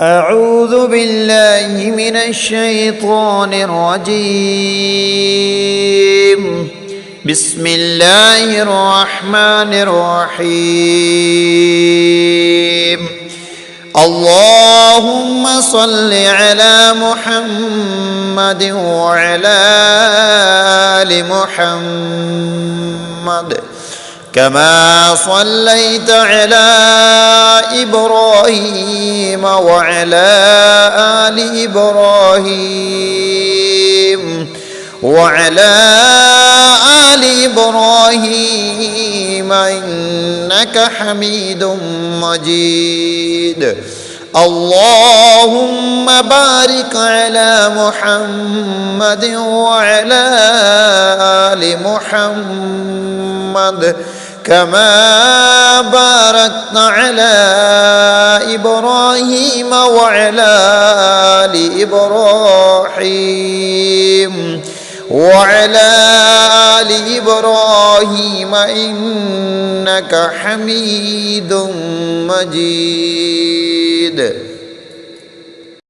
أعوذ بالله من الشيطان الرجيم. بسم الله الرحمن الرحيم. اللهم صل على محمد وعلى آل محمد كما صليت على إبراهيم وعلى آل إبراهيم إنك حميد مجيد. اللهم بارك على محمد وعلى آل محمد كما باركت على إبراهيم وعلى آل إبراهيم إنك حميد مجيد.